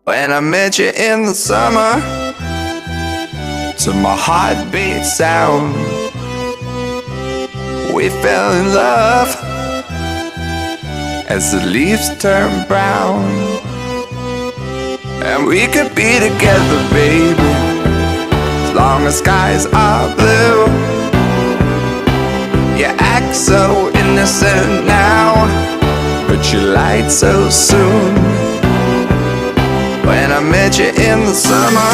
When I met you in the summer, to my heartbeat sound, we fell in love as the leaves turn brown. And we could be together, baby, as long as skies are blue. You act so innocent now, but you lied so soon. When I met you in the summer,